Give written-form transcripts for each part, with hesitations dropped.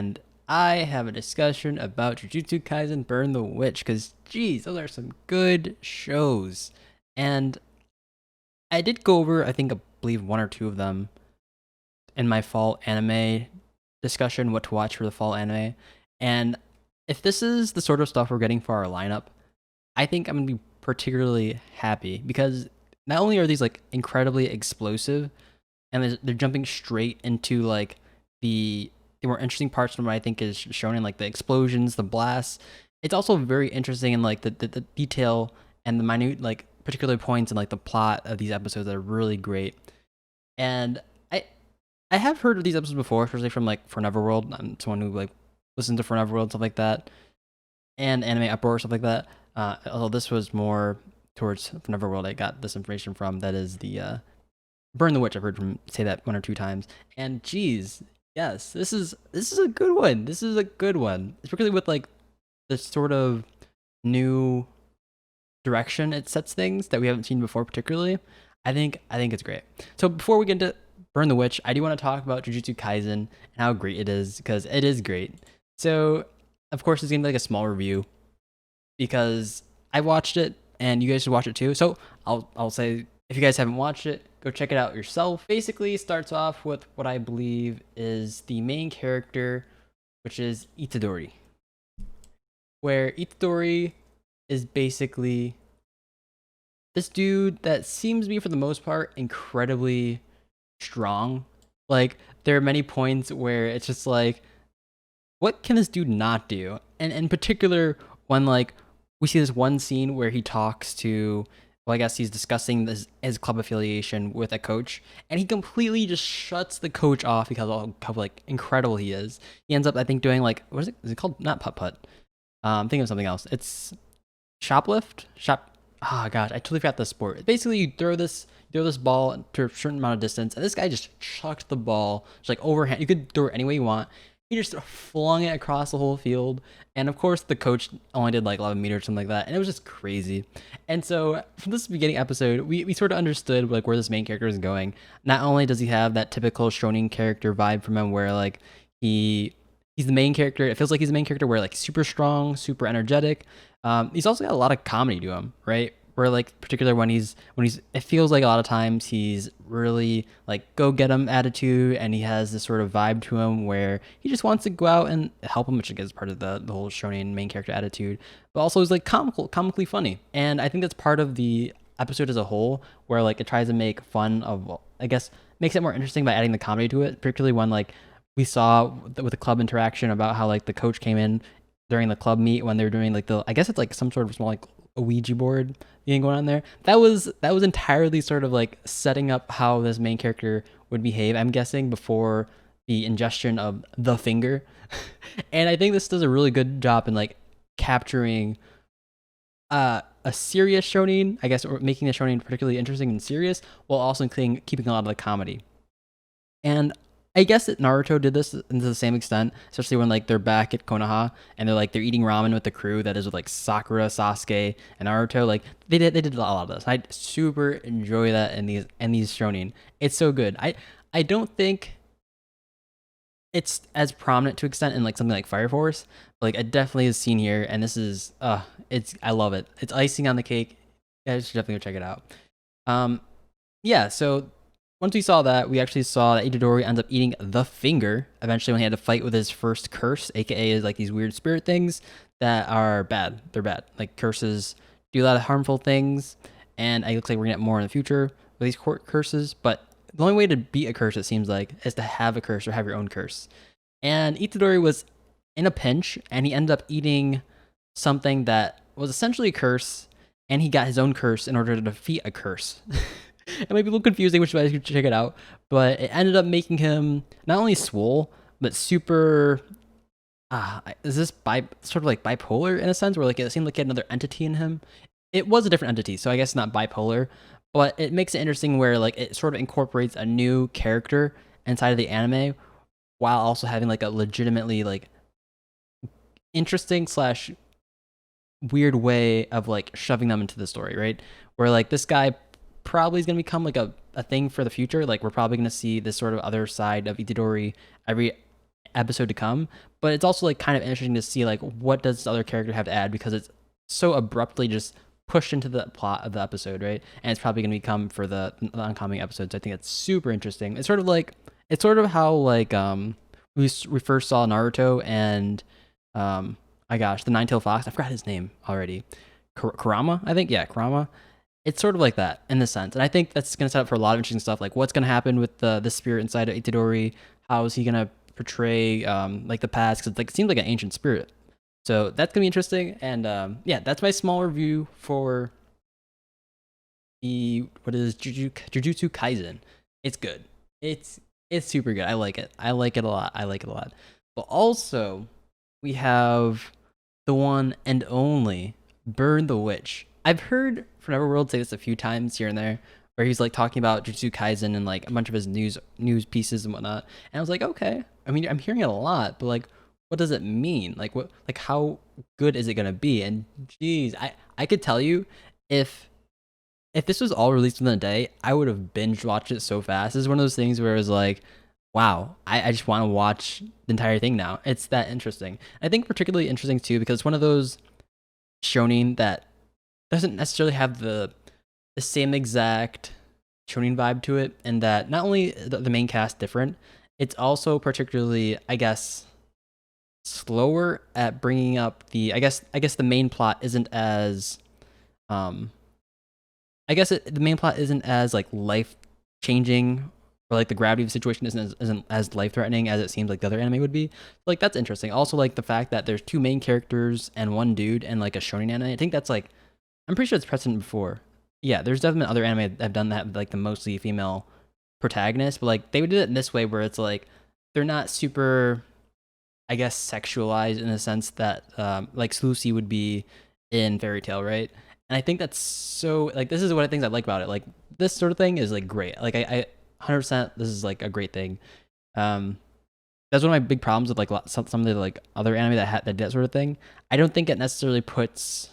and I have a discussion about Jujutsu Kaisen Burn the Witch, because, geez, those are some good shows. And I did go over, I believe, one or two of them in my fall anime discussion, what to watch for the fall anime. And if this is the sort of stuff we're getting for our lineup, I think I'm going to be particularly happy because not only are these like incredibly explosive and they're jumping straight into like the more interesting parts from what I think is shown in like the explosions, the blasts. It's also very interesting in like the detail and the minute like particular points and like the plot of these episodes that are really great. And I have heard of these episodes before, especially from like For Neverworld. I'm someone who like listens to For Neverworld stuff like that, and Anime Uproar stuff like that. Although this was more towards For Neverworld, I got this information from. That is the Burn the Witch. I've heard from say that one or two times, and geez, yes, this is a good one. This is a good one, especially with like this sort of new direction it sets things that we haven't seen before. Particularly, I think it's great. So before we get into Burn the Witch, I do want to talk about Jujutsu Kaisen and how great it is, because it is great. So of course, it's gonna be like a small review because I watched it and you guys should watch it too. So I'll say, if you guys haven't watched it, go check it out yourself. Basically, it starts off with what I believe is the main character, which is Itadori. Where Itadori is basically this dude that seems to be, for the most part, incredibly strong. Like, there are many points where it's just like, what can this dude not do? And in particular, when like we see this one scene where he talks to, well, I guess he's discussing his club affiliation with a coach, and he completely just shuts the coach off because of how like incredible he is. He ends up, I think, doing like, what is it? Is it called? Not putt putt. I'm thinking of something else. It's shoplift. Oh gosh, I totally forgot the sport. Basically, you throw this ball to a certain amount of distance, and this guy just chucked the ball just like overhand. You could throw it any way you want. He just flung it across the whole field. And of course, the coach only did like 11 meters or something like that. And it was just crazy. And so from this beginning episode, we sort of understood like where this main character is going. Not only does he have that typical shonen character vibe from him where like he's the main character. It feels like he's the main character where like super strong, super energetic. He's also got a lot of comedy to him, right? Where like particular when he's it feels like a lot of times he's really like go get him attitude, and he has this sort of vibe to him where he just wants to go out and help him, which I guess is part of the whole shonen main character attitude, but also is like comically funny. And I think that's part of the episode as a whole, where like it tries to make fun of, well, I guess makes it more interesting by adding the comedy to it, particularly when like we saw with the club interaction about how like the coach came in during the club meet when they were doing like I guess it's like some sort of small like a Ouija board thing going on there. That was entirely sort of like setting up how this main character would behave, I'm guessing, before the ingestion of the finger. And I think this does a really good job in like capturing a serious shonen, I guess, or making the shonen particularly interesting and serious, while also keeping a lot of the comedy. And I guess that Naruto did this to the same extent, especially when like they're back at Konoha and they're eating ramen with the crew that is with like Sakura, Sasuke, and Naruto. Like they did a lot of this. I super enjoy that in these shonen. It's so good. I don't think it's as prominent to extent in like something like Fire Force, but like it definitely is seen here, and this is I love it. It's icing on the cake. Yeah, I should definitely go check it out. Yeah, so once we saw that, we actually saw that Itadori ends up eating the finger eventually when he had to fight with his first curse, aka like these weird spirit things that are bad. They're bad. Like curses do a lot of harmful things, and it looks like we're gonna get more in the future with these curses. But the only way to beat a curse, it seems like, is to have a curse or have your own curse. And Itadori was in a pinch, and he ended up eating something that was essentially a curse, and he got his own curse in order to defeat a curse. It might be a little confusing, which is why you should check it out. But it ended up making him not only swole, but super. Is this sort of like bipolar in a sense, where like it seemed like he had another entity in him? It was a different entity, so I guess not bipolar, but it makes it interesting where like it sort of incorporates a new character inside of the anime, while also having like a legitimately like interesting slash weird way of like shoving them into the story, right? Where like this guy probably is going to become like a thing for the future. Like we're probably going to see this sort of other side of Itadori every episode to come, but it's also like kind of interesting to see like what does this other character have to add, because it's so abruptly just pushed into the plot of the episode, right? And it's probably going to become for the oncoming episodes. I think it's super interesting. It's sort of how like we first saw Naruto and my gosh, the Nine-Tailed Fox. I forgot his name already. Kurama, I think. Yeah, Kurama. It's sort of like that in the sense, and I think that's going to set up for a lot of interesting stuff. Like what's going to happen with the spirit inside of Itadori. How is he going to portray like the past? Because like it seems like an ancient spirit. So that's gonna be interesting. And yeah, that's my small review for the what is Jujutsu Kaisen. It's good. It's super good. I like it. I like it a lot. I like it a lot. But also we have the one and only Burn the Witch. I've heard Forever World say this a few times here and there, where he's like talking about Jujutsu Kaisen and like a bunch of his news pieces and whatnot. And I was like, okay. I mean, I'm hearing it a lot, but like, what does it mean? Like, what, like, how good is it gonna be? And geez, I could tell you, if this was all released within a day, I would have binge watched it so fast. This is one of those things where it was like, wow, I just want to watch the entire thing now. It's that interesting. I think particularly interesting too because it's one of those shonen that doesn't necessarily have the same exact shonen vibe to it, and that not only the main cast different, it's also particularly, I guess, slower at bringing up the. I guess the main plot isn't as, the main plot isn't as like life changing, or like the gravity of the situation isn't as life threatening as it seems like the other anime would be. Like that's interesting. Also, like the fact that there's two main characters and one dude and like a shonen anime. I think that's like, I'm pretty sure it's precedent before. Yeah, there's definitely other anime that have done that, like the mostly female protagonist, but like they would do it in this way where it's like they're not super, I guess, sexualized in the sense that like Lucy would be in Fairy Tail, right? And I think that's so like this is one of the things I like about it. Like this sort of thing is like great. Like I 100% this is like a great thing. That's one of my big problems with like some of the like other anime that did that sort of thing. I don't think it necessarily puts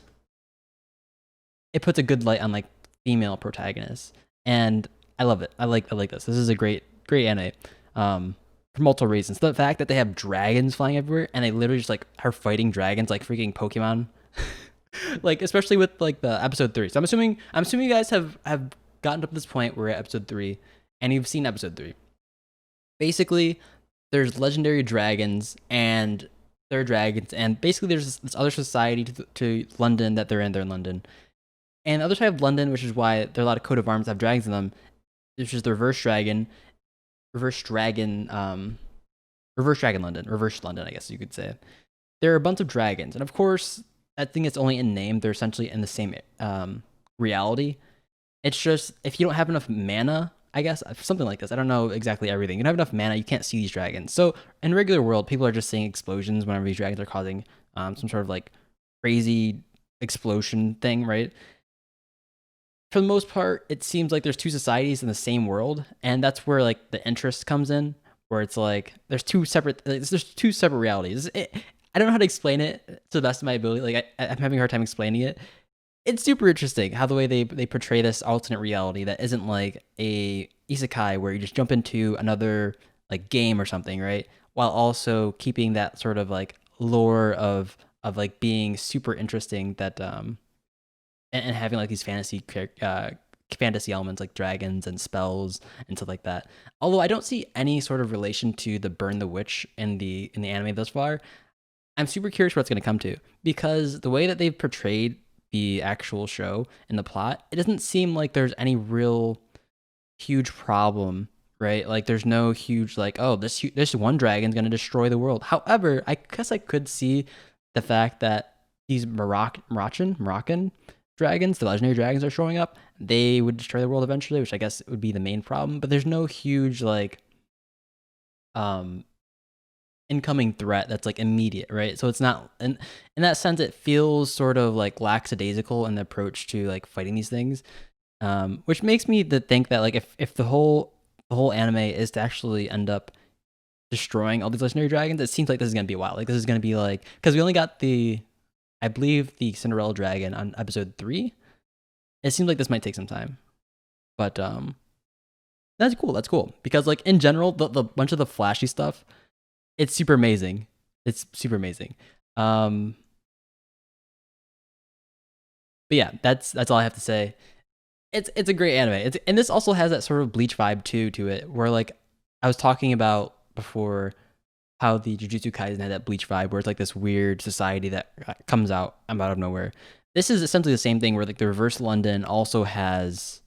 a good light on like female protagonists, and I love it. I like this. This is a great anime. For multiple reasons. The fact that they have dragons flying everywhere and they literally just like are fighting dragons like freaking Pokemon. Like especially with like the episode 3. So I'm assuming you guys have gotten up to this point where we're at episode 3 and you've seen episode 3. Basically, there's legendary dragons and they're dragons, and basically there's this other society to London that they're in London. And the other side of London, which is why there are a lot of coat of arms that have dragons in them, there's just the reverse dragon London, reverse London, I guess you could say. There are a bunch of dragons, and of course, I think it's only in name. They're essentially in the same reality. It's just if you don't have enough mana, I guess something like this. I don't know exactly everything. You don't have enough mana, you can't see these dragons. So in regular world, people are just seeing explosions whenever these dragons are causing some sort of like crazy explosion thing, right? For the most part, it seems like there's two societies in the same world, and that's where like the interest comes in, where it's like there's two separate realities. I don't know how to explain it to the best of my ability. Like I'm having a hard time explaining it. It's super interesting how the way they portray this alternate reality that isn't like a isekai where you just jump into another like game or something, right? While also keeping that sort of like lore of like being super interesting that and having like these fantasy elements like dragons and spells and stuff like that. Although I don't see any sort of relation to the Burn the Witch in the anime thus far. I'm super curious what it's going to come to, because the way that they've portrayed the actual show and the plot, it doesn't seem like there's any real huge problem, right? Like there's no huge like, oh, this one dragon's going to destroy the world. However, I guess I could see the fact that these Moroccan dragons, the legendary dragons, are showing up. They would destroy the world eventually, which I guess would be the main problem. But there's no huge like incoming threat that's like immediate, right? So it's not in that sense, it feels sort of like lackadaisical in the approach to like fighting these things, which makes me to think that like if the whole anime is to actually end up destroying all these legendary dragons, it seems like this is gonna be a while. Like this is gonna be like, because we only got I believe the Cinderella dragon on episode 3. It seems like this might take some time, but that's cool. Because like in general, the bunch of the flashy stuff, it's super amazing. It's super amazing. Um, but yeah, that's all I have to say. It's a great anime. And this also has that sort of Bleach vibe too to it, where like I was talking about before how the Jujutsu Kaisen had that Bleach vibe, where it's like this weird society that comes out out of nowhere. This is essentially the same thing, where like the reverse London also has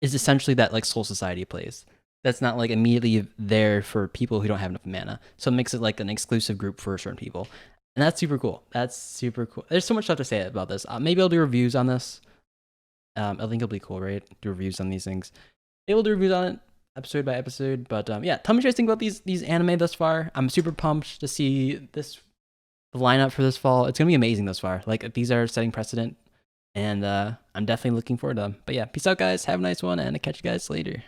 is essentially that like Soul Society place. That's not like immediately there for people who don't have enough mana. So it makes it like an exclusive group for certain people. And that's super cool. That's super cool. There's so much stuff to say about this. Maybe I'll do reviews on this. I think it'll be cool, right? Do reviews on these things. Maybe we'll do reviews on it episode by episode. But yeah, tell me what you guys think about these anime thus far. I'm super pumped to see the lineup for this fall. It's gonna be amazing thus far. Like these are setting precedent, and I'm definitely looking forward to them. But yeah, peace out, guys. Have a nice one, and I'll catch you guys later.